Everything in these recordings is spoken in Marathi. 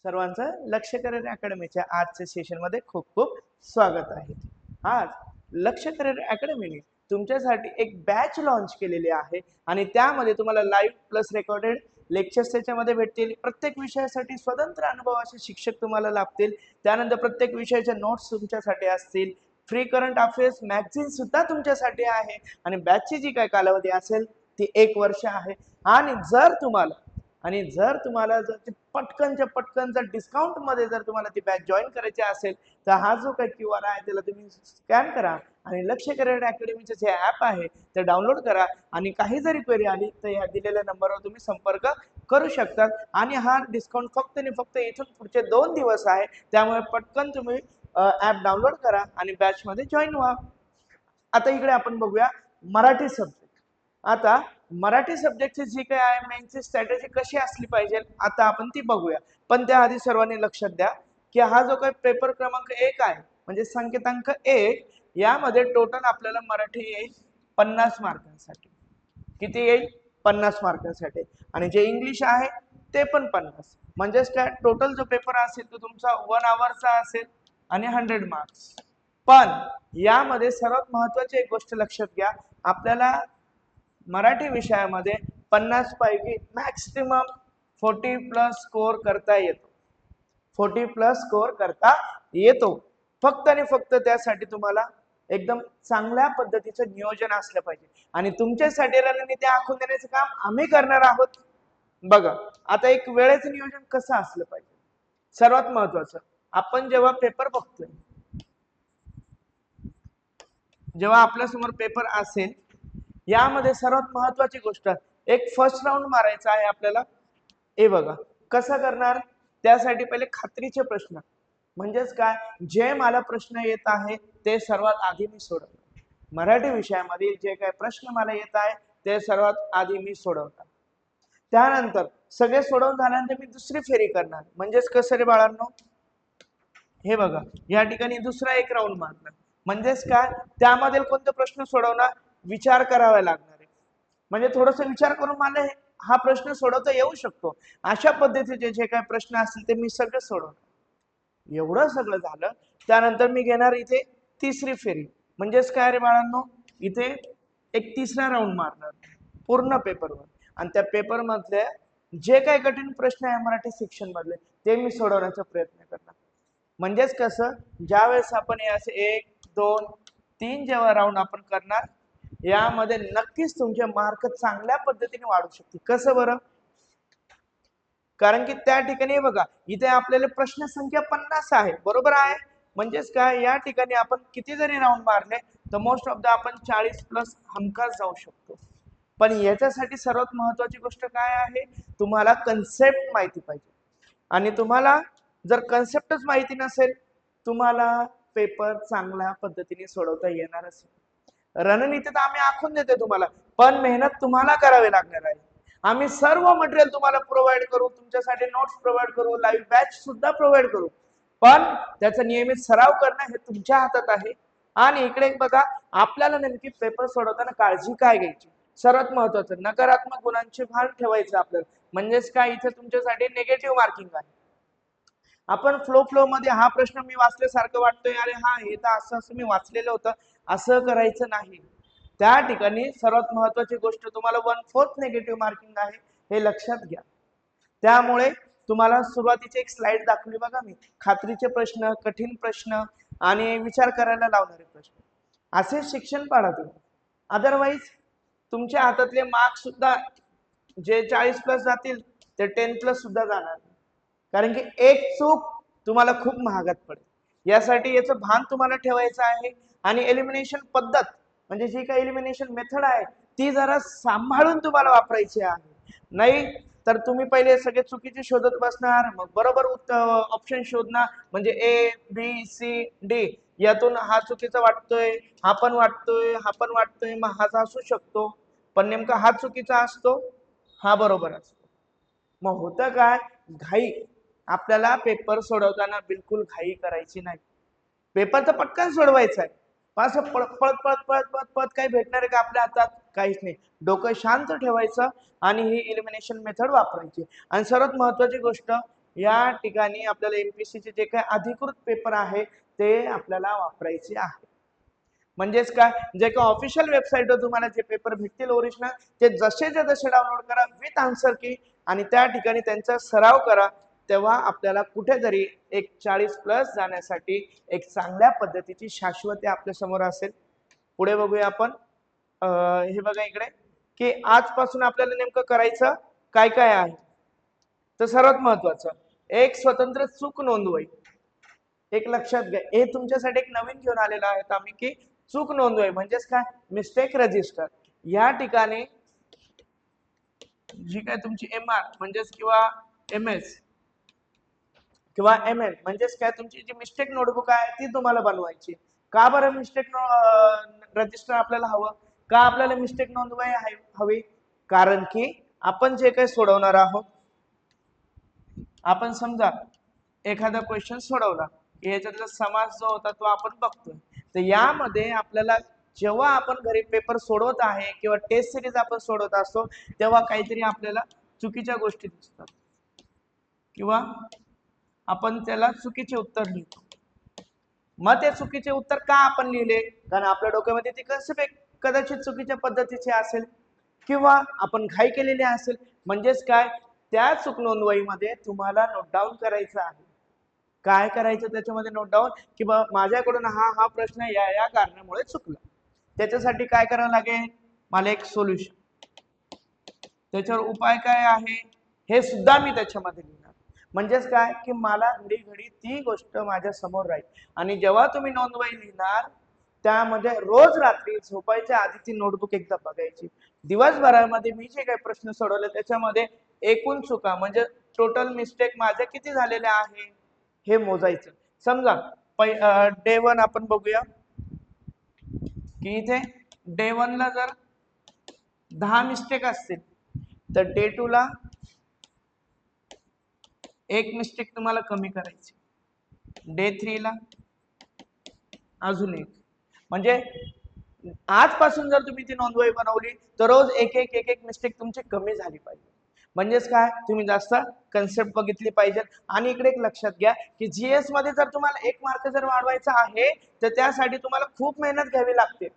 सर्वांचं लक्ष करिअर अकॅडमीच्या आजच्या सेशनमध्ये खूप खूप स्वागत आहे। आज लक्ष करिअर अकॅडमीने तुमच्यासाठी एक बॅच लॉन्च केलेली आहे आणि त्यामध्ये तुम्हाला लाईव्ह प्लस रेकॉर्डेड लेक्चर्स त्याच्यामध्ये भेटतील। प्रत्येक विषयासाठी स्वतंत्र अनुभवाचे शिक्षक तुम्हाला लाभतील। त्यानंतर प्रत्येक विषयाच्या नोट्स तुमच्यासाठी असतील। फ्री करंट अफेअर्स मॅगझिन सुद्धा तुमच्यासाठी आहे आणि बॅचची जी काय कालावधी असेल ती 1 वर्ष आहे। आणि जर तुम्हाला जर पटकनच्या पटकन जर डिस्काउंट मध्ये जर तुम्हाला ती बॅच जॉईन करायची असेल तर हा जो काही QR आहे त्याला तुम्ही स्कॅन करा आणि लक्ष करिअर अकॅडमीचे जे ॲप आहे ते डाउनलोड करा आणि काही जरी क्वेरी आली तर या दिलेल्या नंबरवर तुम्ही संपर्क करू शकता। आणि हा डिस्काउंट फक्त आणि फक्त इथून पुढचे 2 दिवस आहे, त्यामुळे पटकन तुम्ही ॲप डाउनलोड करा आणि बॅच मध्ये जॉईन व्हा। आता इकडे आपण बघूया मराठी सब्जेक्ट। आता मराठी सब्जेक्टची जी काही आहे मेनची स्ट्रॅटेजी कशी असली पाहिजे आता आपण ती बघूया। पण त्याआधी सर्वांनी लक्षात द्या की हा जो काही पेपर क्रमांक 1 आहे म्हणजे संकेतांक 1 यामध्ये टोटल आपल्याला मराठी येईल 50 मार्कांसाठी। किती येईल? 50 मार्कांसाठी। आणि जे इंग्लिश आहे ते पण 50। म्हणजेच काय टोटल जो पेपर असेल तो तुमचा 1 आवरचा असेल आणि 100 मार्क्स। पण यामध्ये सर्वात महत्त्वाची एक गोष्ट लक्षात घ्या, आपल्याला मराठी विषयामध्ये 50 पैकी मॅक्सिमम 40 प्लस स्कोर करता येतो। 40 प्लस स्कोर करता येतो। फक्त आणि फक्त त्यासाठी तुम्हाला एकदम चांगल्या पद्धतीचं नियोजन असलं पाहिजे आणि तुमच्यासाठी रणनीती आखून देण्याचं काम आम्ही करणार आहोत। बघा आता एक वेळेचं नियोजन कसं असलं पाहिजे। सर्वात महत्त्वाचं आपण जेव्हा पेपर बघतोय, जेव्हा आपल्या समोर पेपर असेल यामध्ये सर्वात महत्त्वाची गोष्ट एक फर्स्ट राऊंड मारायचा आहे आपल्याला। हे बघा कसं करणार, त्यासाठी पहिले खात्रीचे प्रश्न म्हणजेच काय जे मला प्रश्न येत आहे ते सर्वात आधी मी सोडवणार। मराठी विषयामध्ये जे काही प्रश्न मला येत आहे ते सर्वात आधी मी सोडवणार। त्यानंतर सगळे सोडवून झाल्यानंतर मी दुसरी फेरी करणार। म्हणजेच कसं रे बाळांनो, हे बघा या ठिकाणी दुसरा एक राऊंड मारणार। म्हणजेच काय त्यामध्ये कोणते प्रश्न सोडवणार विचार करावा लागणार आहे। म्हणजे थोडंसं विचार करून मला हा प्रश्न सोडवता येऊ शकतो अशा पद्धतीचे जे काही प्रश्न असतील ते मी सगळे सोडवणार। एवढं सगळं झालं त्यानंतर मी घेणार इथे तिसरी फेरी। म्हणजेच काय रे बाळांनो, इथे एक तिसरा राऊंड मारणार पूर्ण पेपरवर आणि त्या पेपर मधले जे काही कठीण प्रश्न आहे मराठी सेक्शन मधले ते मी सोडवण्याचा प्रयत्न करणार। म्हणजेच कसं ज्यावेळेस आपण हे असे 1 2 3 जेव्हा राऊंड आपण करणार यामध्ये नक्कीच तुमचे मार्क चांगल्या पद्धतीने वाढू शकतील। कसं बरं, कारण की त्या ठिकाणी बघा इथे आपल्याला प्रश्न संख्या 50 आहे, बरोबर आहे। म्हणजेच काय या ठिकाणी आपण किती जरी राऊंड मारले तर मोस्ट ऑफ द आपण 40 प्लस हमखास जाऊ शकतो। पण याच्यासाठी सर्वात महत्त्वाची गोष्ट काय आहे, तुम्हाला कन्सेप्ट माहिती पाहिजे। आणि तुम्हाला जर कन्सेप्टच माहिती नसेल तुम्हाला पेपर चांगल्या पद्धतीने सोडवता येणारच नाही। रणनीती तर आम्ही आखून देतो तुम्हाला, पण मेहनत तुम्हाला करावी लागणार आहे। आम्ही सर्व मटेरियल तुम्हाला प्रोव्हाइड करू, तुमच्यासाठी नोट्स प्रोव्हाइड करू, लाईव्ह बॅच सुद्धा प्रोव्हाइड करू, पण त्याचा नियमित सराव करणं हे तुमच्या हातात आहे। आणि इकडे बघा आपल्याला नेमकी पेपर सोडवताना काळजी काय घ्यायची, सर्वात महत्त्वाचं नकारात्मक गुणांचे भान ठेवायचं आपल्याला। म्हणजेच काय इथे तुमच्यासाठी निगेटिव्ह मार्किंग आहे। आपण फ्लो मध्ये हा प्रश्न मी वाचल्यासारखं वाटतोय, अरे हा हे तर असं असं मी वाचलेलं होतं, असं करायचं नाही। त्या ठिकाणी सर्वात महत्त्वाची गोष्ट तुम्हाला 1/4 निगेटिव्ह मार्किंग आहे हे लक्षात घ्या। त्यामुळे तुम्हाला सुरुवातीची एक स्लाइड दाखवली बघा मी, खात्रीचे प्रश्न, कठीण प्रश्न आणि विचार करायला लावणारे प्रश्न, असे शिक्षण पाळा तुम्ही। अदरवाईज तुमच्या हातातले मार्क्स सुद्धा जे 40 प्लस जातील ते 10 प्लस सुद्धा जाणार, कारण की एक चूक तुम्हाला खूप महागात पडेल। यासाठी याचं भान तुम्हाला ठेवायचं आहे आणि एलिमिनेशन पद्धत म्हणजे जी काही एलिमिनेशन मेथड आहे ती जरा सांभाळून तुम्हाला वापरायची आहे। नाही तर तुम्ही पहिले सगळे चुकीचे शोधत बसणार, मग बरोबर ऑप्शन शोधणार, म्हणजे ए बी सी डी यातून हा चुकीचा वाटतोय, हा पण वाटतोय, हा पण वाटतोय, मग हा असू शकतो, पण नेमका हा चुकीचा असतो, हा बरोबर असतो। मग होतं काय, घाई। आपल्याला पेपर सोडवताना बिलकुल घाई करायची नाही। पेपर तर पटकन सोडवायचा आहे, असं पळत पळत पळत पळत पळत पळत काही भेटणार आहे का आपल्या हातात, काहीच नाही। डोकं शांत ठेवायचं आणि ही एलिमिनेशन मेथड वापरायची। आणि सर्वात महत्त्वाची गोष्ट या ठिकाणी आपल्याला एमपीसीचे जे काही अधिकृत पेपर आहे ते आपल्याला वापरायचे आहे. म्हणजेच काय, जे काही ऑफिशियल वेबसाईटवर तुम्हाला जे पेपर भेटतील ओरिजिनल, ते जसेच्या तसे डाउनलोड करा विथ आन्सर की, आणि त्या ठिकाणी त्यांचा सराव करा. तेव्हा आपल्याला कुठेतरी एक 40+ जाण्यासाठी एक चांगल्या पद्धतीची शाश्वती आपल्या समोर असेल. पुढे बघूया आपण. हे बघा इकडे की आजपासून आपल्याला नेमकं करायचं काय काय आहे. तर सर्वात महत्वाचं, एक स्वतंत्र चूक नोंदवही. एक लक्षात घ्या, हे तुमच्यासाठी एक नवीन घेऊन आलेलं आहे आम्ही की चूक नोंदवही म्हणजेच काय, मिस्टेक रजिस्टर. या ठिकाणी जी काय तुमची MR म्हणजेच किंवा MS किंवा MN म्हणजेच काय तुमची जी मिस्टेक नोटबुक आहे ती तुम्हाला बनवायची. का बरं मिस्टेक रजिस्टर आपल्याला हवं, का आपल्याला मिस्टेक नोंदवाई हवी? कारण की आपण जे काही सोडवणार आहोत, आपण समजा एखादा क्वेश्चन सोडवला, याच्यातला समास जो होता तो आपण बघतोय, तर यामध्ये आपल्याला जेव्हा आपण घरी पेपर सोडवत आहे किंवा टेस्ट सिरीज आपण सोडवत असतो तेव्हा काहीतरी आपल्याला चुकीच्या गोष्टी दिसतात किंवा आपण त्याला चुकीचे उत्तर लिहितो. मग ते चुकीचे उत्तर का आपण लिहिले? कारण आपल्या डोक्यामध्ये ती कन्सेप्ट कदाचित चुकीच्या पद्धतीची असेल किंवा आपण घाई केलेली असेल. म्हणजेच काय, त्या चूक नोंदवहीमध्ये तुम्हाला नोट डाऊन करायचं आहे. काय करायचं त्याच्यामध्ये नोट डाऊन की माझ्याकडून हा प्रश्न या कारणामुळे चुकला. त्याच्यासाठी काय करावं लागेल, मला एक सोल्युशन, त्याच्यावर उपाय काय आहे हे सुद्धा मी त्याच्यामध्ये लिहिणार. म्हणजेच काय की मला घडी घडी ती गोष्ट माझ्या समोर राहील. आणि जेव्हा तुम्ही नोंदवही लिहिणार त्यामध्ये रोज रात्री झोपायच्या आधी ती नोटबुक एकदा बघायची. दिवसभरामध्ये मी जे काही प्रश्न सोडवले त्याच्यामध्ये एकूण चुका म्हणजे टोटल मिस्टेक माझ्या किती झालेल्या आहे हे मोजायचं. समजा डे 1 आपण बघूया की इथे डे 1 ला जर 10 मिस्टेक असतील तर डे 2 ला एक मिस्टेक तुम्हाला कमी करायची, डे 3 ला अजून एक. म्हणजे आजपासून जर तुम्ही ती नोंदवही बनवली तर रोज एक एक मिस्टेक तुमची कमी झाली पाहिजे. म्हणजेच काय, तुम्ही जास्त कन्सेप्ट बघितली पाहिजे. आणि इकडे एक लक्षात घ्या की जीएस मध्ये जर तुम्हाला 1 मार्क जर वाढवायचा आहे तर त्यासाठी तुम्हाला खूप मेहनत घ्यावी लागते,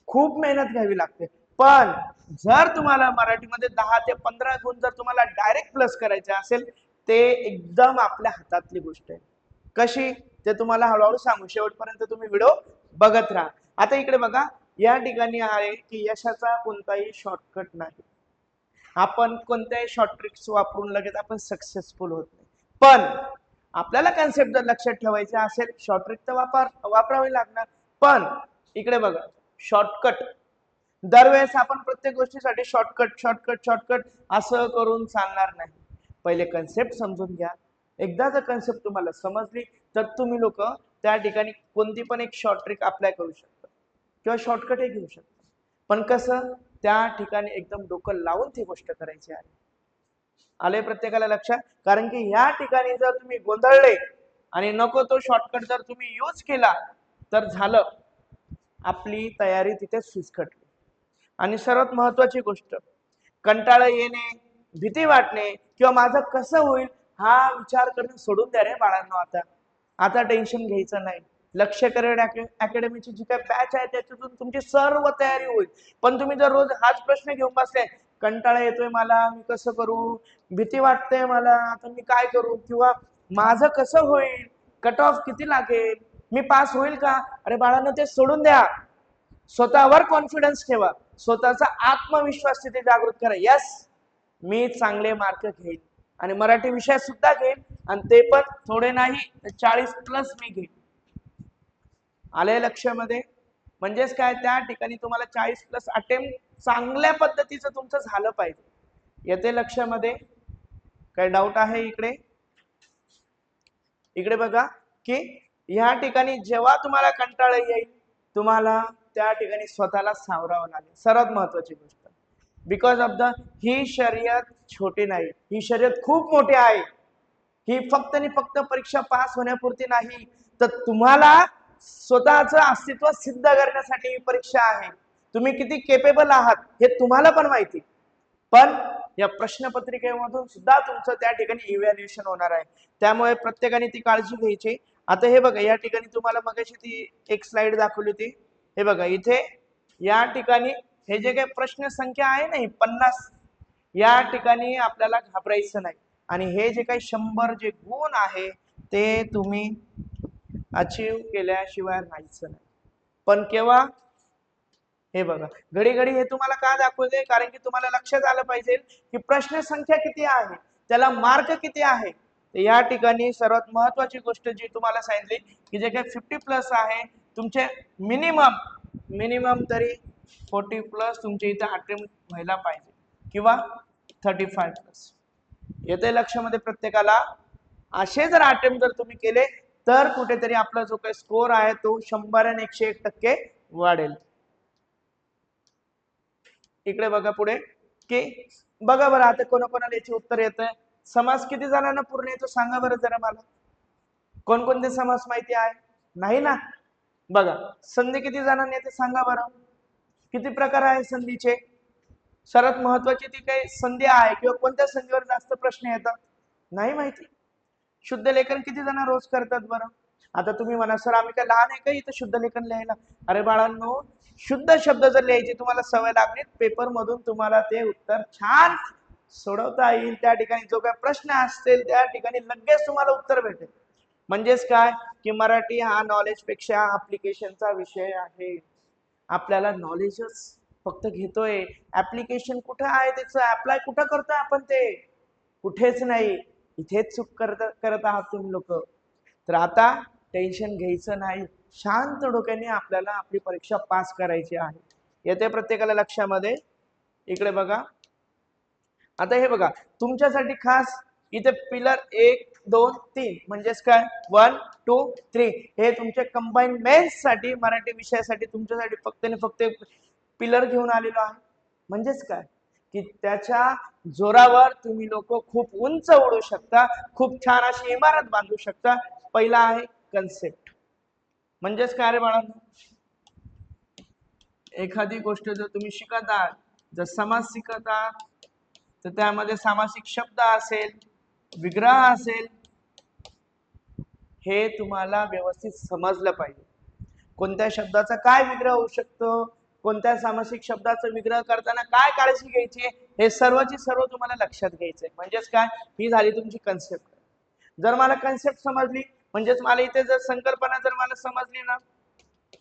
खूप मेहनत घ्यावी लागते. पण जर तुम्हाला मराठीमध्ये 10 ते 15 गुण जर तुम्हाला डायरेक्ट प्लस करायचे असेल, ते एकदम आपल्या हातातली गोष्ट आहे. कशी ते तुम्हाला हळूहळू सांगू, शेवटपर्यंत तुम्ही व्हिडिओ बघत राहा. आता इकडे बघा, या ठिकाणी आहे की यशाचा कोणताही शॉर्टकट नाही. आपण कोणत्याही शॉर्ट ट्रिक्स वापरून लगेच आपण सक्सेसफुल होत नाही. पण आपल्याला कन्सेप्ट जर लक्षात ठेवायचे असेल, शॉर्ट ट्रिक तर वापरावी लागणार. पण इकडे बघा, शॉर्टकट दरवेळेस आपण प्रत्येक गोष्टीसाठी शॉर्टकट असं करून चालणार नाही. पहिले कन्सेप्ट समजून घ्या. एकदा जर कन्सेप्ट तुम्हाला समजली तर तुम्ही लोक त्या ठिकाणी कोणती पण एक शॉर्ट ट्रिक अप्लाय करू शकता किंवा शॉर्टकटही घेऊ शकता. पण कसं, त्या ठिकाणी एकदम डोकं लावून ती गोष्ट करायची आहे. आले प्रत्येकाला लक्षात? कारण की ह्या ठिकाणी जर तुम्ही गोंधळले आणि नको तो शॉर्टकट जर तुम्ही यूज केला तर झालं, आपली तयारी तिथे फिसकटली. आणि सर्वात महत्वाची गोष्ट, कंटाळा येणे, भीती वाटणे किंवा माझं कसं होईल हा विचार करणं सोडून द्या रे बाळांनो. आता टेन्शन घ्यायचं नाही. लक्ष्य करिअर अकॅडमीची जी काही बॅच आहे त्याच्यातून तुमची सर्व तयारी होईल. पण तुम्ही जर रोज हाच प्रश्न घेऊन बसले, कंटाळा येतोय मला, मी कसं करू, भीती वाटते मला, आता मी काय करू, किंवा माझं कसं होईल, कट ऑफ किती लागेल, मी पास होईल का, अरे बाळांनो ते सोडून द्या. स्वतःवर कॉन्फिडन्स ठेवा, स्वतःचा आत्मविश्वास तिथे जागृत करा. यस, मी चांगले मार्क घेईन आणि मराठी विषय सुद्धा घेईन, आणि ते पण थोडे नाही 40+ मी घेईन. आले लक्षामध्ये? म्हणजेच काय, त्या ठिकाणी तुम्हाला 40+ अटेम्प्ट चांगल्या पद्धतीचं तुमचं झालं पाहिजे. येते लक्षामध्ये? काय डाऊट आहे इकडे? इकडे बघा की ह्या ठिकाणी जेव्हा तुम्हाला कंटाळा येईल तुम्हाला त्या ठिकाणी स्वतःला सावरावं लागेल. सर्वात महत्वाची गोष्ट, बिकॉज ऑफ द ही शर्यत छोटी नाही, ही शर्यत खूप मोठी आहे. ही फक्त आणि फक्त परीक्षा पास होण्यापुरती नाही, तर तुम्हाला स्वतःचं अस्तित्व सिद्ध करण्यासाठी ही परीक्षा आहे. तुम्ही किती केपेबल आहात हे तुम्हाला पण माहिती. पण या प्रश्नपत्रिकेमधून सुद्धा तुमचं त्या ठिकाणी इव्हॅल्युएशन होणार आहे. त्यामुळे प्रत्येकाने ती काळजी घ्यायची. आता हे बघा, या ठिकाणी तुम्हाला मगाशी ती एक स्लाइड दाखवली होती. हे बघा, इथे या ठिकाणी हे जे काही प्रश्न संख्या आहे ना 50, या ठिकाणी आपल्याला घाबरायचं नाही. आणि हे जे काही 100 जे गुण आहे ते तुम्ही अचीव केल्याशिवाय राहायचं नाही. पण केव्हा? हे बघा, घडी घडी हे तुम्हाला का दाखवते, कारण की तुम्हाला लक्षात आलं पाहिजे की प्रश्न संख्या किती आहे, त्याला मार्क किती आहे. या ठिकाणी सर्वात महत्वाची गोष्ट जी तुम्हाला सांगितली की जे काही 50+ आहे तुमचे मिनिमम तरी 40+ तुमच्या इथे अटेम्प्ट व्हायला पाहिजे किंवा 35+. येते लक्षामध्ये प्रत्येकाला. असे जर अटेम्प्ट जर तुम्ही केले तर कुठेतरी आपला जो काही स्कोर आहे तो 100 आणि 101% वाढेल. इकडे बघा पुढे की बघा बरं, आता कोणाकोणाला याचे उत्तर येत आहे. समास किती जणांना पूर्ण येतो सांगा बरं जरा मला. कोणकोणते समास माहिती आहे? नाही ना. बघा, संधी किती जणांना येते सांगा बरं. किती प्रकार आहे संधीचे? सर्वात महत्वाची ती काही संधी आहे किंवा कोणत्या संधीवर जास्त प्रश्न येतात नाही माहिती. शुद्ध लेखन किती जण रोज करतात बरं? आता तुम्ही म्हणा सर आम्ही काय लहान आहे का इथं शुद्ध लेखन लिहायला? अरे बाळांनो, शुद्ध शब्द जर लिहायची तुम्हाला सवय लागली, पेपर मधून तुम्हाला ते उत्तर छान सोडवता येईल. त्या ठिकाणी जो काय प्रश्न असतील त्या ठिकाणी लगेच तुम्हाला उत्तर भेटेल. म्हणजेच काय की मराठी हा नॉलेज पेक्षा ऍप्लिकेशनचा विषय आहे. आपल्याला नॉलेजच फक्त घेतोय, ऍप्लिकेशन कुठे आहे त्याचं अप्लाय कुठं करतोय आपण ते कुठेच नाही. इथेच चूक करत आहात तुम्ही लोक. तर आता टेन्शन घ्यायचं नाही, शांत डोक्याने आपल्याला आपली परीक्षा पास करायची आहे. येते प्रत्येकाला लक्षामध्ये. इकडे बघा, आता हे बघा तुमच्यासाठी खास इथे पिलर 1 2 3 म्हणजेच काय 1 2 3 हे तुमचे कंबाईन मेन्स साठी मराठी विषयासाठी तुमच्यासाठी फक्त आणि फक्त पिलर घेऊन आलेलो आहे. म्हणजेच काय की त्याच्या जोरावर तुम्ही लोक खूप उंच उडू शकता, खूप छान अशी इमारत बांधू शकता. पहिला आहे कन्सेप्ट. म्हणजेच काय रे बाळांनो, एखादी गोष्ट जर तुम्ही शिकत आहात, जर समास शिकत आहात तर त्यामध्ये सामासिक शब्द असेल, विग्रह असेल, हे तुम्हाला व्यवस्थित समजलं पाहिजे. कोणत्या शब्दाचा काय विग्रह होऊ शकतो, कोणत्या सामासिक शब्दाचा विग्रह करताना काय काळजी घ्यायची, हे सर्वची सर्व तुम्हाला लक्षात घ्यायचंय. म्हणजेच काय, ही झाली तुमची कन्सेप्ट. जर मला कन्सेप्ट समजली म्हणजेच मला इथे जर संकल्पना जर मला समजली ना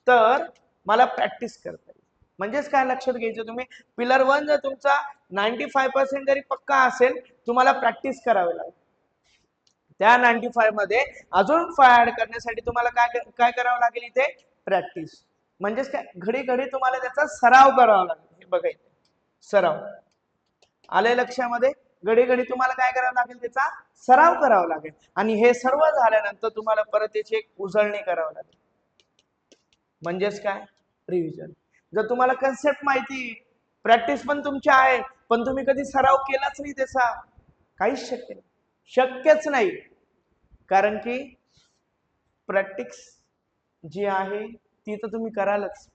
तर मला प्रॅक्टिस करता येईल. म्हणजेच काय लक्षात घ्यायचं तुम्ही, पिलर 1 जर तुमचा 95% जरी पक्का असेल, तुम्हाला प्रॅक्टिस करावी लागेल. त्या 95 मध्ये अजून 5 ऍड करण्यासाठी तुम्हाला काय काय करावं लागेल, इथे प्रॅक्टिस. म्हणजेच काय घडी घडी तुम्हाला त्याचा सराव करावा लागेल. हे बघा सराव आले लक्षामध्ये. घडी घडी तुम्हाला काय करावं लागेल, त्याचा सराव करावा लागेल. आणि हे सर्व झाल्यानंतर तुम्हाला परत त्याची एक उजळणी करावी लागेल. म्हणजेच काय रिव्हिजन. जर तुम्हाला कन्सेप्ट माहिती, प्रॅक्टिस पण तुमची आहे, पण तुम्ही कधी सराव केलाच नाही त्याचा, काहीच शक्य नाही, शक्यच नाही. कारण की प्रॅक्टिस जी आहे ती तर तुम्ही करालच,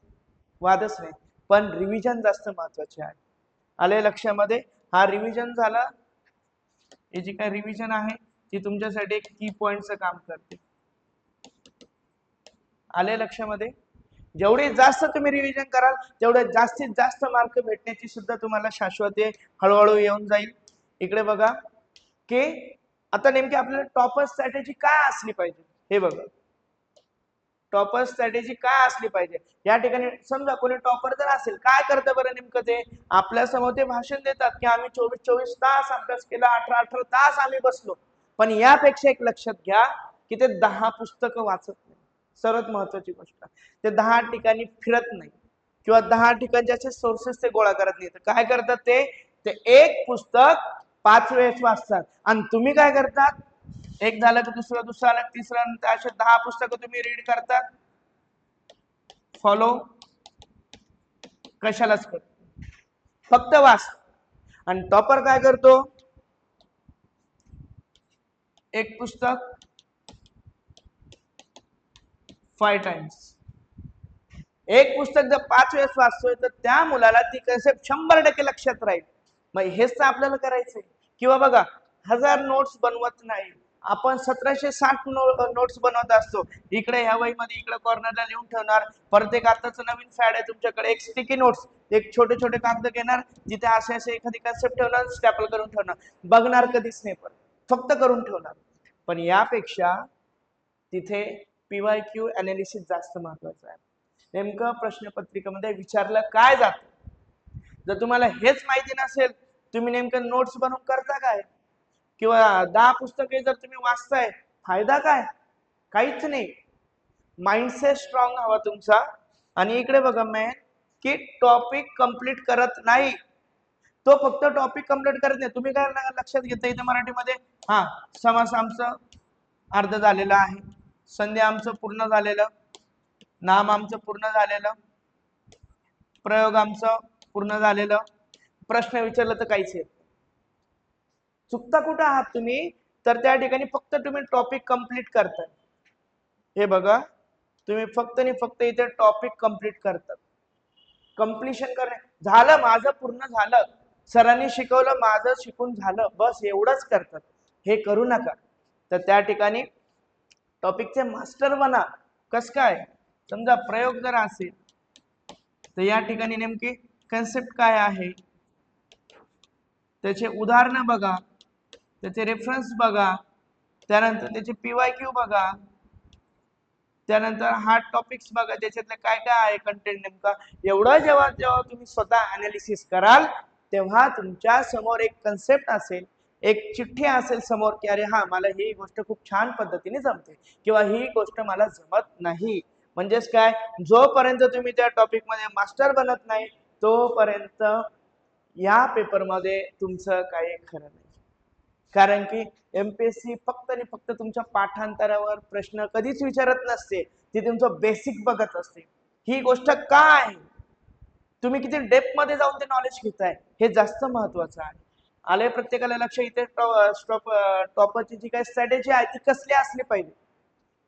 वादच नाही, पण रिव्हिजन जास्त महत्वाचे आहे. आले लक्षामध्ये. हा रिव्हिजन झाला. हे जी काय रिव्हिजन आहे ती तुमच्यासाठी एक की पॉइंटचं काम करते. आले लक्षामध्ये. जेवढी जास्त तुम्ही रिव्हिजन कराल तेवढे जास्तीत जास्त मार्क भेटण्याची सुद्धा तुम्हाला शाश्वती हळूहळू येऊन जाईल. इकडे बघा की आता नेमकी आपल्याला टॉपर स्ट्रॅटेजी काय असली पाहिजे. हे बघा, टॉपर स्ट्रॅटेजी काय असली पाहिजे. या ठिकाणी समजा कोणी टॉपर जर असेल, काय करतं बरं नेमकं, ते आपल्या समोर ते भाषण देतात की आम्ही 24 तास अभ्यास केला, 18 तास आम्ही बसलो. पण यापेक्षा एक लक्षात घ्या की ते 10 पुस्तकं वाचत नाही. सर्वात महत्वाची गोष्ट, ते 10 ठिकाणी फिरत नाही किंवा 10 ठिकाणचे सोर्सेस ते गोळा करत नाही. तर काय करतात ते एक पुस्तक 5 वेळेस वाचतात. आणि तुम्ही काय करतात, एक झालं की दुसरं, दुसरं आलं तिसरं, असे 10 पुस्तकं तुम्ही रीड करतात. फॉलो कशालाच करतो, फक्त वाच. आणि टॉपर काय करतो, एक पुस्तक 5 टाइम्स. एक पुस्तक जर 5 वेळेस वाचतोय तर त्या मुलाला ती कन्सेप्ट 100% लक्षात राहील. मग हेच तर आपल्याला करायचंय. किंवा बघा 1000 नोट्स बनवत नाही, आपण 1760 नोट्स बनवत असतो. इकडे ह्या वहीमध्ये इकडे कॉर्नरला लिहून ठेवणार. परत एक आताच नवीन फॅड आहे तुमच्याकडे, एक स्टिकी नोट्स, एक छोटे छोटे कागद घेणार, जिथे असे असे एखादी कन्सेप्ट ठेवणार, स्टॅपल करून ठेवणार, बघणार कधीच नाही, पण फक्त करून ठेवणार. पण यापेक्षा तिथे PYQ अनालिसिस जास्त महत्वाचं आहे. नेमकं प्रश्नपत्रिकेमध्ये विचारलं काय जातं. जर तुम्हाला हेच माहिती नसेल, तुम्ही नेमकं नोट्स बनवून करता काय, किंवा 10 पुस्तके जर तुम्ही वाचताय, फायदा काय? काहीच नाही. माइंडसेट स्ट्रॉंग हवा तुमचा. आणि इकडे बघा मेन की टॉपिक कंप्लीट करत नाही. तो फक्त टॉपिक कंप्लीट करत नाही. तुम्ही काय लक्षात घेता इथे मराठीमध्ये, हा समास आमचं अर्ध झालेलं आहे, संधी आमचं पूर्ण झालेलं, नाम आमचं पूर्ण झालेलं, प्रयोग आमचं पूर्ण झालेलं, प्रश्न विचारलं तर काहीच येत. चुकता कुठं आहात तुम्ही, तर त्या ठिकाणी फक्त तुम्ही टॉपिक कंप्लीट करताय. हे बघा, तुम्ही फक्त आणि फक्त इथे टॉपिक कंप्लीट करतात. कंप्लीशन करणे झालं, माझं पूर्ण झालं, सरांनी शिकवलं, माझं शिकून झालं, बस एवढंच करतात. हे करू नका. तर त्या ठिकाणी टॉपिकचे मास्टर बना. कस काय, समजा प्रयोग जर असेल तर या ठिकाणी नेमकी कन्सेप्ट काय आहे, त्याचे उदाहरण बघा, त्याचे रेफरन्स बघा, त्यानंतर त्याचे PYQ बघा, त्यानंतर हार्ड टॉपिक्स बघा, त्याच्यातले काय काय आहे कंटेंट नेमका. एवढं जेव्हा जेव्हा तुम्ही स्वतः अनालिसिस कराल, तेव्हा तुमच्या समोर एक कन्सेप्ट असेल, एक चिठ्ठी असेल समोर, की अरे हा मला ही गोष्ट खूप छान पद्धतीने जमते, किंवा ही गोष्ट मला जमत नाही. म्हणजेच काय, जोपर्यंत तुम्ही त्या टॉपिक मध्ये मास्टर बनत नाही, तोपर्यंत या पेपरमध्ये तुमचं काही खरं नाही. कारण की MPSC फक्त आणि फक्त तुमच्या पाठांतरावर प्रश्न कधीच विचारत नसते, ती तुमचं बेसिक बघत असते. ही गोष्ट काय आहे, तुम्ही किती डेप्थ मध्ये जाऊन ते नॉलेज घेताय, हे जास्त महत्वाचं आहे. आले प्रत्येकाला लक्ष. इथे टॉपरची जी काही स्ट्रॅटेजी आहे ती कसली असली पाहिजे,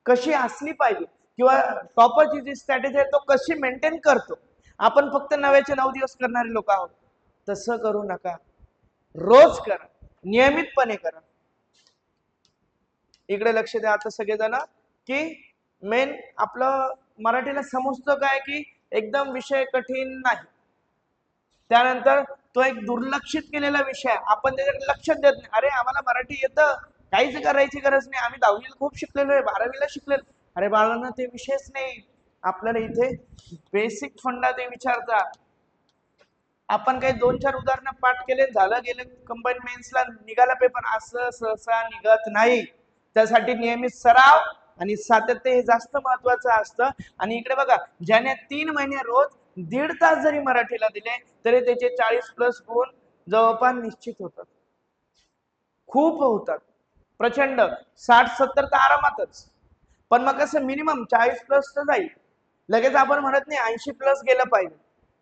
कशी असली पाहिजे, किंवा टॉपरची जी स्ट्रॅटेजी आहे तो कशी मेंटेन करतो. आपण फक्त 9चे 9 दिवस करणारे लोक आहोत. तसं करू नका, रोज करा, नियमितपणे करा. इकडे लक्ष द्या आता सगळेजण, की मेन आपलं मराठीला समजतं काय, की एकदम विषय कठीण नाही. त्यानंतर तो एक दुर्लक्षित केलेला विषय, आपण त्याच्याकडे लक्ष देत नाही. अरे आम्हाला मराठी येतं, काहीच करायची गरज नाही, आम्ही 10वीला खूप शिकलेलो आहे, 12वीला शिकलेलो. अरे बाळांना ते विषयच नाही. आपल्याला इथे बेसिक फंडा ते विचारतात. आपण काही 2-4 उदाहरणं पाठ केले, झालं गेलं, कंबाईन मेन्सला निघाला पेपर. असं सहसा निघत नाही. त्यासाठी नियमित सराव आणि सातत्य हे जास्त महत्वाचं असतं. आणि इकडे बघा, ज्याने 3 महिने रोज 1.5 तास जरी मराठीला दिले, तरी त्याचे 40+ गुण जवळपास निश्चित होतात. खूप होतात, प्रचंड. 60-70 तर आरामातच. पण मग कसं, मिनिमम 40+ तर जाईल. लगेच आपण म्हणत नाही 80+ गेलं पाहिजे.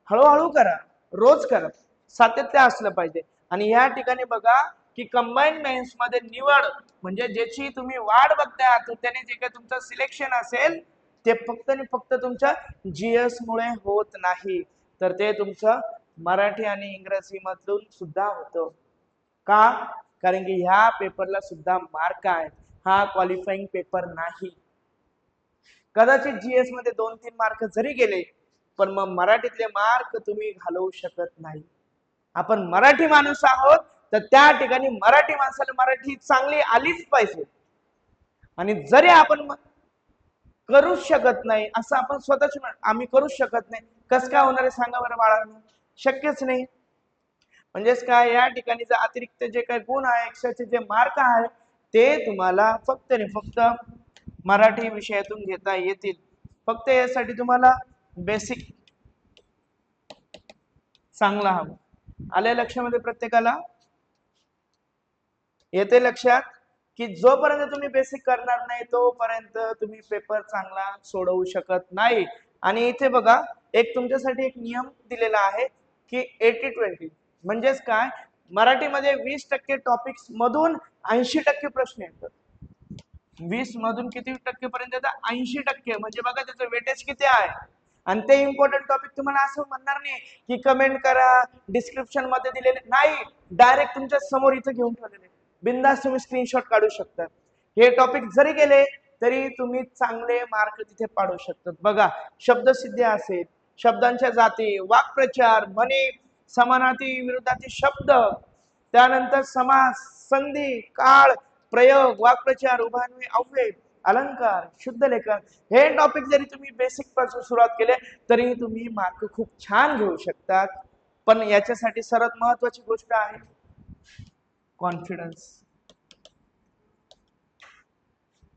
हळूहळू करा, रोज करा, सातत्य असलं पाहिजे. आणि या ठिकाणी बघा, की कंबाईन मेन्स मध्ये निवड म्हणजे ज्याची तुम्ही वाट बघताय, त्याने जे काही तुमचं सिलेक्शन असेल, ते फक्त आणि फक्त तुमच्या GS मुळे होत नाही, तर ते तुमचं मराठी आणि इंग्रजी मधून सुद्धा होतं. का? कारण की ह्या पेपरला सुद्धा मार्क आहे, हा क्वालिफाईंग पेपर नाही. कदाचित GS मध्ये 2-3 मार्क जरी गेले, पण मग मराठीतले मार्क तुम्ही घालवू शकत नाही. आपण मराठी माणूस आहोत, तर त्या ठिकाणी मराठी माणसाला मराठी चांगली आलीच पाहिजे. आणि जरी आपण करूच शकत नाही असं आपण स्वतःच, आम्ही करूच शकत नाही, कसं काय होणार आहे सांगा बरं बाळांनो, शक्यच नाही. म्हणजेच काय, या ठिकाणी जे अतिरिक्त जे काही गुण आहे, एक्स्ट्राचे जे मार्क आहे, ते तुम्हाला फक्त आणि फक्त मराठी विषयातून घेता येतील. फक्त यासाठी तुम्हाला बेसिक चांगला हवं. आले लक्षामध्ये प्रत्येकाला? येते लक्षात, की जोपर्यंत तुम्ही बेसिक करणार नाही, तोपर्यंत तुम्ही पेपर चांगला सोडवू शकत नाही. आणि इथे बघा, एक तुमच्यासाठी एक नियम दिलेला आहे, की 80-20. म्हणजेच काय, मराठीमध्ये 20% टॉपिक्स मधून 80% प्रश्न येतात. 20 मधून किती टक्के पर्यंत येतात? 80%. म्हणजे बघा त्याचं वेटेज किती आहे. आणि ते इम्पॉर्टंट टॉपिक तुम्हाला असं म्हणणार नाही की कमेंट करा, डिस्क्रिप्शन मध्ये दिलेले नाही, डायरेक्ट तुमच्या समोर इथं घेऊन ठेवलेले, बिंदास तुम्ही स्क्रीनशॉट काढू शकता. हे टॉपिक जरी गेले तरी तुम्ही चांगले मार्क तिथे पाडू शकतात. बघा, शब्दसिद्धी असेल, शब्दांच्या जाती, वाक्प्रचार, म्हणी, समानार्थी विरुद्धार्थी शब्द, त्यानंतर समास, संधी, काळ, प्रयोग, वाक्प्रचार, उभारणी, अव्यय, अलंकार, शुद्ध लेखन, हे टॉपिक जरी तुम्ही बेसिक पासून सुरुवात केले तरी तुम्ही मार्क खूप छान घेऊ शकतात. पण याच्यासाठी सर्वात महत्वाची गोष्ट आहे कॉन्फिडन्स.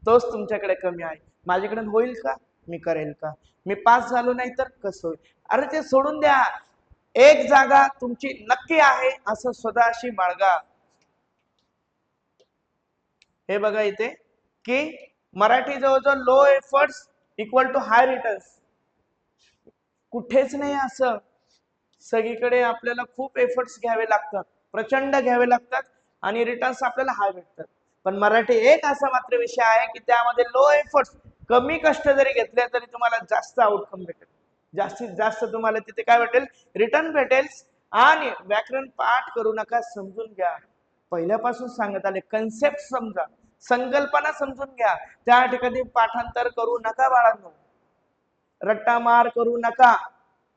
तोच तुमच्याकडे कमी आहे. माझ्याकडे होईल का, मी करेल का, मी पास झालो नाही तर कसं होईल, अरे ते सोडून द्या. एक जागा तुमची नक्की आहे असं स्वतःशी बाळगा. हे बघा इथे की मराठी जवळजवळ low efforts equal to high returns, कुठेच नाही असं. सगळीकडे आपल्याला खूप एफर्ट्स घ्यावे लागतात, प्रचंड घ्यावे लागतात आणि रिटर्न्स आपल्याला हाय भेटतात. पण मराठी एक असा मात्र विषय आहे की त्यामध्ये लो एफर्ट्स, कमी कष्ट जरी घेतले तरी तुम्हाला जास्त आउटकम भेटेल, जास्तीत जास्त तुम्हाला तिथे काय भेटेल, रिटर्न भेटेल. आणि व्याकरण पाठ करू नका, समजून घ्या. पहिल्यापासून सांगत आले, कन्सेप्ट समजा, संकल्पना समजून घ्या. त्या ठिकाणी पाठांतर करू नका बाळांनो, रट्टा मार करू नका.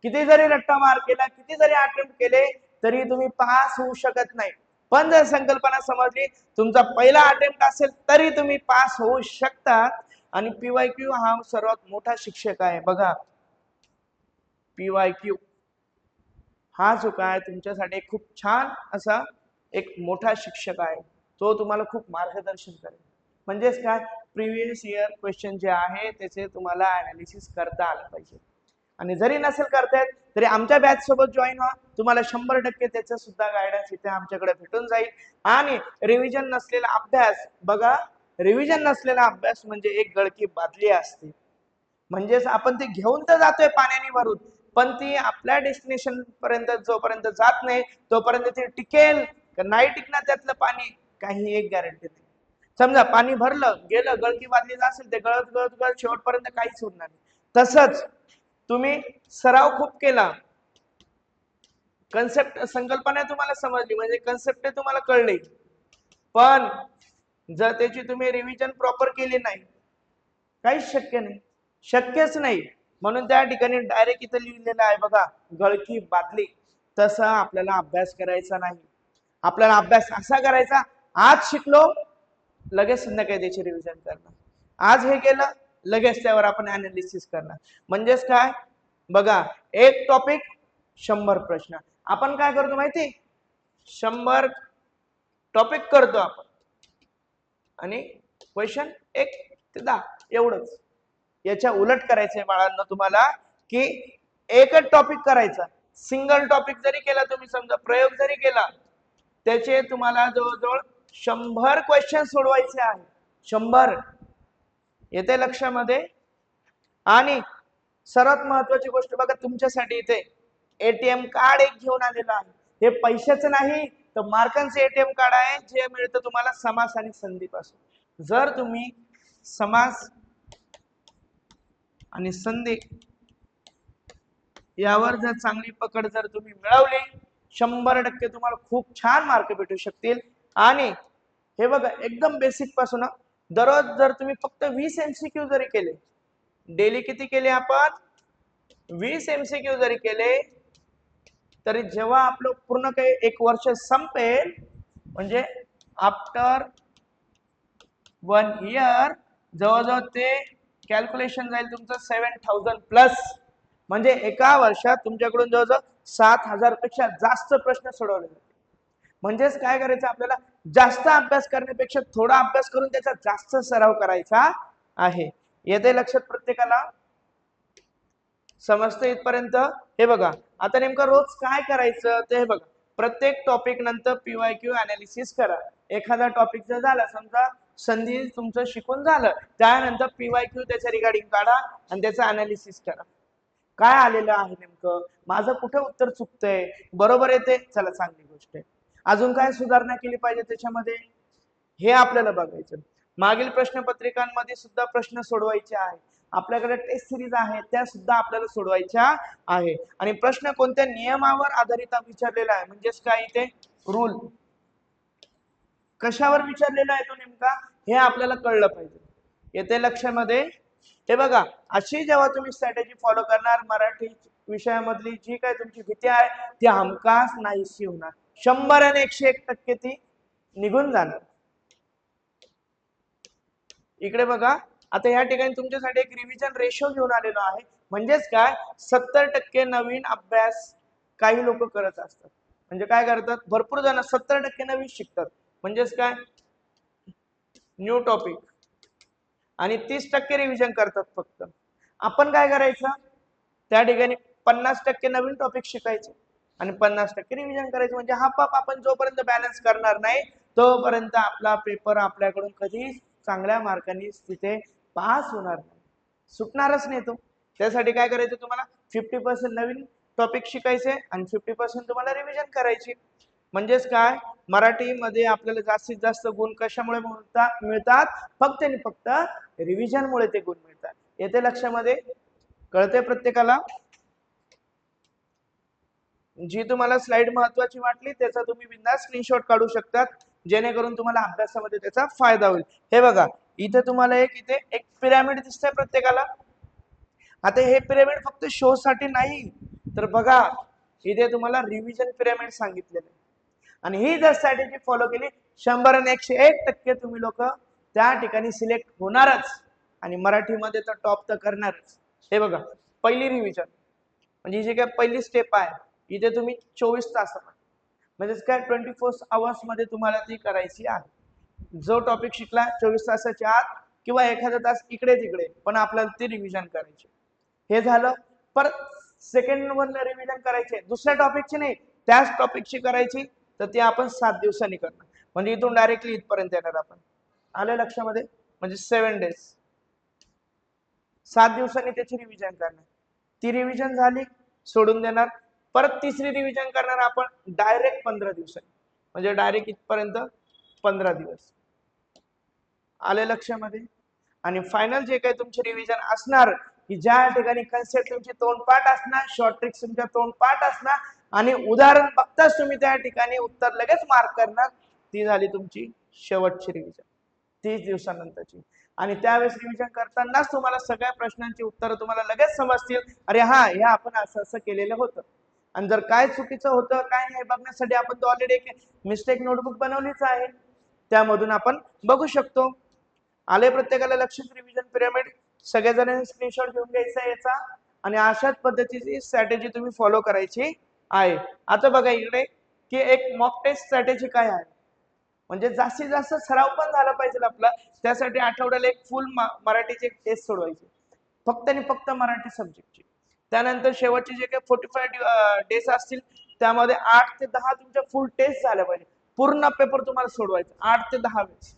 किती जरी रट्टा मार केला, किती जरी अटेम्प्ट केले तरी तुम्ही पास होऊ शकत नाही. पण जर संकल्पना समजली, तुमचा पहिला अटेम्प्ट असेल तरी तुम्ही पास होऊ शकतात. आणि पीवायक्यू हा सर्वात मोठा शिक्षक आहे. बघा, पीवायक्यू हा जो काय तुमच्यासाठी खूप छान असा एक मोठा शिक्षक आहे. तो तुम्हाला खूप मार्गदर्शन करेल. म्हणजेच काय, प्रिव्हियस इयर क्वेश्चन जे आहे त्याचे तुम्हाला अनालिसिस करता आलं पाहिजे. आणि जरी नसेल करतायत तरी आमच्या बॅच सोबत जॉईन व्हा, तुम्हाला 100% त्याचं सुद्धा गायडन्स इथे आमच्याकडे भेटून जाईल. आणि रिव्हिजन नसलेला अभ्यास, बघा, रिव्हिजन नसलेला अभ्यास म्हणजे एक गळकी बादली असते. म्हणजेच आपण ते घेऊन तर जातोय पाण्याने भरून, पण ती आपल्या डेस्टिनेशन पर्यंत जोपर्यंत जात नाही तोपर्यंत ती टिकेल का नाही टिकणार त्यातलं पाणी, काही एक गॅरंटी नाही. समजा पाणी भरलं गेलं, गळती बादलीला असेल, ते गळत गळत गळत शेवटपर्यंत काहीच उरणार नाही. तसंच तुम्ही सराव खूप केला, कन्सेप्ट संकल्पना तुम्हाला समजली, म्हणजे कन्सेप्ट तुम्हाला कळले, पण जर त्याची तुम्ही रिव्हिजन प्रॉपर केली नाही, काहीच शक्य नाही, शक्यच नाही. म्हणून त्या ठिकाणी डायरेक्ट इथं लिहिलेलं आहे बघा, गळकी बादली. तसा आपल्याला अभ्यास करायचा नाही. आपल्याला अभ्यास असा करायचा, आज शिकलो लगेच संध्याकाळी त्याची रिव्हिजन करणार, आज हे केलं लगेच त्यावर आपण अनालिसिस करणार. म्हणजेच काय, बघा, एक टॉपिक 100 प्रश्न. आपण काय करतो माहिती, 100 टॉपिक करतो आपण आणि क्वेश्चन 1 ते 10 एवढंच. याच्या उलट करायचंय बाळांनो तुम्हाला, की एकच टॉपिक करायचा. सिंगल टॉपिक जरी केला तुम्ही, समजा प्रयोग जरी केला, त्याचे तुम्हाला जवळजवळ 100 क्वेश्चन सोडवायचे आहे. 100 येते लक्षामध्ये. आणि सर्वात महत्वाची गोष्ट बघा, तुमच्यासाठी इथे एटीएम कार्ड एक घेऊन आलेलं आहे. हे पैशाचं नाही तर मार्कांचे एटीएम कार्ड आहे, जे मिळतं तुम्हाला समास आणि संधीपासून. जर तुम्ही समास आणि संधी यावर जर चांगली पकड जर तुम्ही मिळवली, 100% तुम्हाला खूप छान मार्क भेटू शकतील. आणि हे बघा, एकदम बेसिक पासून दररोज जर तुम्ही फक्त 20 MCQ जरी केले, डेली किती केले आपण, 20 MCQ जरी केले, तरी जेव्हा आपलं पूर्ण काही एक वर्ष संपेल, म्हणजे आफ्टर 1 इयर जवळजवळ ते कॅल्क्युलेशन जाईल तुमचं 7000 प्लस. म्हणजे एका वर्षात तुमच्याकडून जवळजवळ 7000 पेक्षा जास्त प्रश्न सोडवले जातील. म्हणजेच काय करायचं, आपल्याला जास्त अभ्यास करण्यापेक्षा थोडा अभ्यास करून त्याचा जास्त सराव करायचा आहे. येते लक्षात प्रत्येकाला, समजतं इथपर्यंत? हे बघा, आता नेमकं रोज काय करायचं ते बघा. प्रत्येक टॉपिक नंतर पीवायक्यू अनालिसिस करा. एखादा टॉपिक जर झाला, समजा संधी तुमचं शिकून झालं, त्यानंतर पीवायक्यू त्याच्या रिगार्डिंग काढा आणि त्याचं अनालिसिस करा. काय आलेलं आहे नेमकं, माझं कुठे उत्तर चुकतंय, बरोबर येते, चला चांगली गोष्ट आहे, अजून काय सुधारणा केली पाहिजे त्याच्यामध्ये, हे आपल्याला बघायचं. मागील प्रश्नपत्रिकांमध्ये सुद्धा प्रश्न सोडवायचे आहेत. आपल्याकडे टेस्ट सिरीज आहे, त्या सुद्धा आपल्याला सोडवायच्या आहे. आणि प्रश्न कोणत्या नियमावर आधारित विचारलेला आहे, म्हणजेच काय इथे रूल कशावर विचारलेला आहे तो नेमका, हे आपल्याला कळलं पाहिजे. येते लक्षामध्ये. हे बघा, अशी जेव्हा तुम्ही स्ट्रॅटेजी फॉलो करणार, मराठी विषयामधली जी काय तुमची भीती आहे ती हमखास नाहीशी होणार. 100 आणि 101% ती निघून जाणार. इकडे बघा, आता या ठिकाणी तुमच्यासाठी एक रिव्हिजन रेशो घेऊन आलेलो आहे. म्हणजेच काय, 70% नवीन अभ्यास काही लोक करत असतात. म्हणजे काय करतात, भरपूर जण 70% नवीन शिकतात. म्हणजेच काय, न्यू टॉपिक, आणि 30% रिव्हिजन करतात फक्त. आपण काय करायचं, त्या ठिकाणी 50% नवीन टॉपिक शिकायचे आणि 50% रिव्हिजन करायचं. म्हणजे हाफ आपण जोपर्यंत बॅलन्स करणार नाही तोपर्यंत आपला पेपर आपल्याकडून कधी चांगल्या मार्कांनी तिथे पास होणार नाही, सुटणारच नाही तो. त्यासाठी काय करायचं, तुम्हाला 50% नवीन टॉपिक शिकायचे आणि 50% तुम्हाला रिव्हिजन करायची. म्हणजेच काय, मराठीमध्ये आपल्याला जास्तीत जास्त गुण कशामुळे मिळतात, फक्त आणि फक्त रिव्हिजन मुळे ते गुण मिळतात. येते लक्षामध्ये, कळते प्रत्येकाला. जी तुम्हाला स्लाइड महत्वाची वाटली त्याचा तुम्ही बिनधास्त स्क्रीनशॉट काढू शकतात, जेणेकरून तुम्हाला अभ्यासामध्ये त्याचा फायदा होईल. हे बघा, इथे तुम्हाला इथे एक पिरामिड दिसतंय प्रत्येकाला. आता हे पिरामिड फक्त शो साठी नाही, तर बघा इथे तुम्हाला रिव्हिजन पिरामिड सांगितलेलं आहे. आणि ही जर स्ट्रॅटेजी फॉलो केली, 100 आणि 101% तुम्ही लोक त्या ठिकाणी सिलेक्ट होणारच आणि मराठीमध्ये तर टॉप तर करणारच. हे बघा, पहिली रिव्हिजन म्हणजे जी काय पहिली स्टेप आहे, इथे तुम्ही 24 तास म्हणजेच काय 24 आवर्स मध्ये तुम्हाला ती करायची आहे. जो टॉपिक शिकला 24 तासाच्या आत किंवा एखादा तास इकडे तिकडे, पण आपल्याला ती रिव्हिजन करायची. हे झालं. परत सेकंड वन रिव्हिजन करायचे, दुसऱ्या टॉपिकची नाही, त्याच टॉपिकची करायची, तर ती आपण 7 दिवसांनी करणार. म्हणजे इथून डायरेक्टली इथपर्यंत येणार आपण. आलं लक्षामध्ये, म्हणजे 7 डेज, 7 दिवसांनी त्याची रिव्हिजन करणार. ती रिव्हिजन झाली, सोडून देणार. परत तिसरी रिव्हिजन करणार आपण डायरेक्ट 15 दिवसांनी, म्हणजे डायरेक्ट इथपर्यंत 15 दिवस. आले लक्षामध्ये. आणि फायनल जे काही तुमची रिव्हिजन असणार, की ज्या ठिकाणी कन्सेप्ट तुमची तोंडपाठ असणार, शॉर्ट ट्रिक्स तुमच्या तोंडपाठ असणार आणि उदाहरण बघताच तुम्ही त्या ठिकाणी उत्तर लगेच मार्क करणार, ती झाली तुमची शेवटची रिव्हिजन 30 दिवसानंतरची. आणि त्यावेळेस रिव्हिजन करतानाच तुम्हाला सगळ्या प्रश्नांची उत्तरं तुम्हाला लगेच समजतील. अरे हा, हे आपण असं असं केलेलं होतं. आणि जर काय चुकीचं होतं काय नाही बघण्यासाठी आपण तो ऑलरेडी एक मिस्टेक नोटबुक बनवलीच आहे, त्यामधून आपण बघू शकतो. आले प्रत्येकाला लक्षात रिव्हिजन पिरामिड? सगळेजण स्क्रीनशॉट घेऊन घ्यायचा याचा आणि अशाच पद्धतीची स्ट्रॅटेजी तुम्ही फॉलो करायची आहे. आता बघा इकडे की एक मॉक टेस्ट स्ट्रॅटेजी काय आहे, म्हणजे जास्तीत जास्त सराव पण झाला पाहिजे आपला. त्यासाठी आठवड्याला एक फुल मराठीची एक टेस्ट सोडवायची, फक्त आणि फक्त मराठी सब्जेक्टची. त्यानंतर शेवटचे जे काही 45 डेज असतील त्यामध्ये 8 ते 10 तुमच्या फुल टेस्ट झाल्या पाहिजे. पूर्ण पेपर तुम्हाला सोडवायचं 8 ते 10 वेळेस.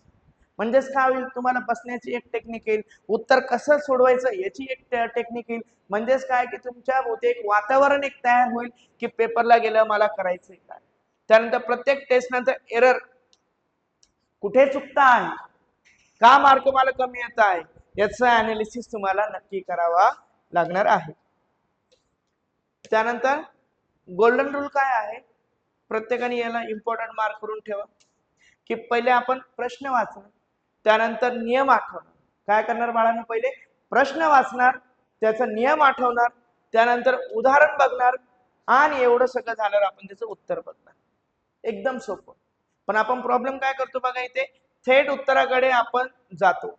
म्हणजेच काय होईल, तुम्हाला बसण्याची एक टेक्निक येईल, उत्तर कसं सोडवायचं याची एक टेक्निक येईल. म्हणजेच काय की तुमच्या भोवती एक वातावरण एक तयार होईल की पेपरला गेलं मला करायचंय काय. त्यानंतर प्रत्येक टेस्ट नंतर एरर कुठे चुकता आहे, का मार्क मला कमी येत आहे, याचं अनालिसिस तुम्हाला नक्की करावा लागणार आहे. त्यानंतर गोल्डन रूल काय आहे, प्रत्येकाने याला इम्पॉर्टंट मार्क करून ठेवा की पहिले आपण प्रश्न वाचणार, त्यानंतर नियम आठवणार. काय करणार बाळांनो, पहिले प्रश्न वाचणार, त्याचा नियम आठवणार, त्यानंतर उदाहरण बघणार आणि एवढं सगळं झाल्यावर आपण त्याचं उत्तर बघणार. एकदम सोपं. पण आपण प्रॉब्लेम काय करतो बघा, इथे थेट उत्तराकडे आपण जातो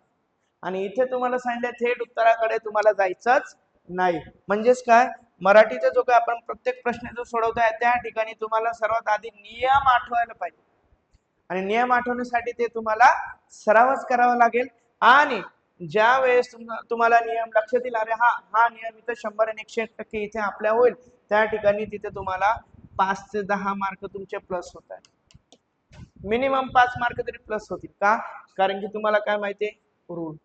आणि इथे तुम्हाला सांगितलं थेट उत्तराकडे तुम्हाला जायचंच नाही. म्हणजेच काय, मराठीचा जो काय आपण प्रत्येक प्रश्न जो सोडवतोय त्या ठिकाणी तुम्हाला सर्वात आधी नियम आठवायला पाहिजे आणि नियम आठवण्यासाठी ते तुम्हाला सरावच करावा लागेल. आणि ज्या वेळेस तुम्हाला नियम लक्षात येईल, अरे हा नियम इथे 100 आणि 101% इथे आपल्या होईल, त्या ठिकाणी तिथे तुम्हाला 5 ते 10 मार्क तुमचे प्लस होत आहेत. मिनिमम 5 मार्क तरी प्लस होतील. का? कारण की तुम्हाला काय माहितीये, रूल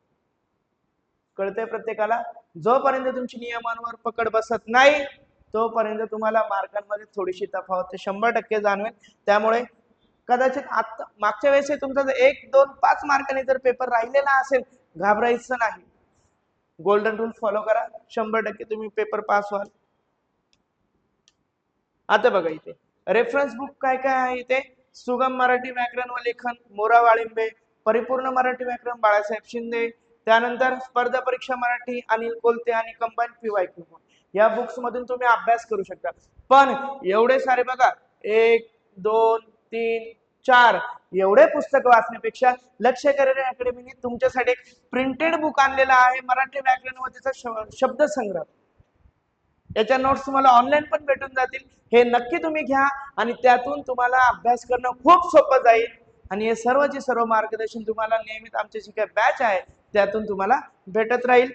कळतंय प्रत्येकाला. जोपर्यंत तुमची नियमांवर पकड बसत नाही तोपर्यंत तुम्हाला मार्कांमध्ये थोडीशी तफावत 100% जाणवेल. त्यामुळे कदाचित आता मागच्या वेळेस तुमचा जर 1, 2, 5 मार्कांनी जर पेपर राहिलेला असेल, घाबरायचं नाही. गोल्डन रूल फॉलो करा, 100% तुम्ही पेपर पास व्हाल. आता बघा इथे रेफरन्स बुक काय काय आहे इथे. सुगम मराठी व्याकरण व लेखन मोरा वाळिंबे, परिपूर्ण मराठी व्याकरण बाळासाहेब शिंदे, त्यानंतर स्पर्धा परीक्षा मराठी अनिल कोलते आणि कंबाईन PYQ या बुक्स मधून तुम्ही अभ्यास करू शकता. पण एवढे सारे बघा 1 2 3 4 एवढे पुस्तक वाचण्यापेक्षा लक्ष करिअर अकॅडमीने तुमच्यासाठी एक प्रिंटेड बुक आणलेला आहे मराठी व्याकरण व त्याचा शब्दसंग्रह. याच्या नोट्स तुम्हाला ऑनलाईन पण भेटून जातील. हे नक्की तुम्ही घ्या आणि त्यातून तुम्हाला अभ्यास करणं खूप सोपं जाईल. आणि हे सर्वचे सर्व मार्गदर्शन तुम्हाला नियमित आमची जी काही बॅच आहे त्यातून तुम्हाला भेटत राहील.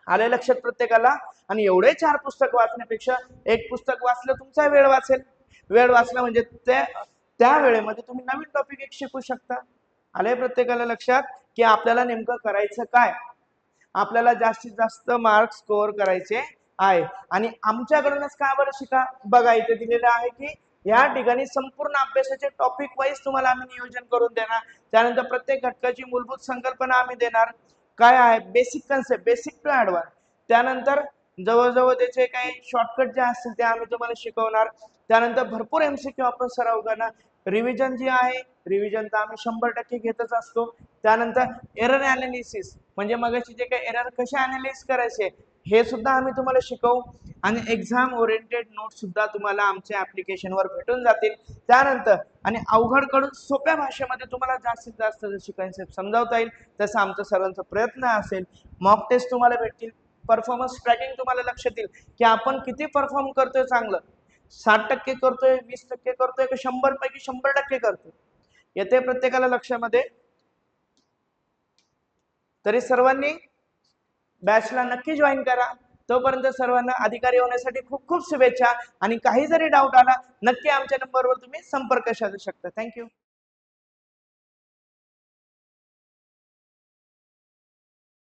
आले लक्षात प्रत्येकाला. आणि एवढे 4 पुस्तक वाचण्यापेक्षा एक पुस्तक वाचलं तुमचा वेळ वाचेल. वेळ वाचला म्हणजे त्या वेळेमध्ये तुम्ही नवीन टॉपिक एक शिकू शकता. आले प्रत्येकाला लक्षात की आपल्याला नेमकं करायचं काय. आपल्याला जास्तीत जास्त मार्क्स स्कोअर करायचे आहे. आणि आमच्याकडूनच का बरं शिका. बघा इथे दिलेलं आहे की या ठिकाणी संपूर्ण अभ्यासाचे टॉपिक वाईज तुम्हाला आम्ही नियोजन करून देणार. त्यानंतर प्रत्येक घटकाची मूलभूत संकल्पना आम्ही देणार. काय आहे basic concept, basic to advance. त्यानंतर जवळजवळ त्याचे काही शॉर्टकट जे असतील ते आम्ही तुम्हाला शिकवणार. त्यानंतर भरपूर MCQ आपण सराव करणार. रिव्हिजन जी आहे रिव्हिजन तर आम्ही 100% घेतच असतो. त्यानंतर एरर अनालिसिस म्हणजे मगाशी जे काही एरर कसे अनालिसिस करायचे हे सुद्धा आम्ही तुम्हाला शिकवू. आणि एक्झाम ओरिएंटेड नोट सुद्धा तुम्हाला आमच्या ऍप्लिकेशनवर भेटून जातील. त्यानंतर आणि अवघड कडून सोप्या भाषेमध्ये तुम्हाला जास्तीत जास्त जशी कन्सेप्ट समजावता येईल तसं आमचा सर्वांचा प्रयत्न असेल. मॉक टेस्ट तुम्हाला भेटतील. परफॉर्मन्स ट्रॅकिंग तुम्हाला लक्षात येईल की आपण किती परफॉर्म करतोय चांगलं. 60% करतोय, 20% करतोय की 100 पैकी 100% करतोय. येते प्रत्येकाला लक्षामध्ये. तरी सर्वांनी बॅचला नक्की जॉईन करा. तोपर्यंत सर्वांना अधिकारी होण्यासाठी खूप खूप शुभेच्छा. आणि काही जरी डाऊट आला नक्की आमच्या नंबरवर तुम्ही संपर्क साधू शकता. थँक्यू.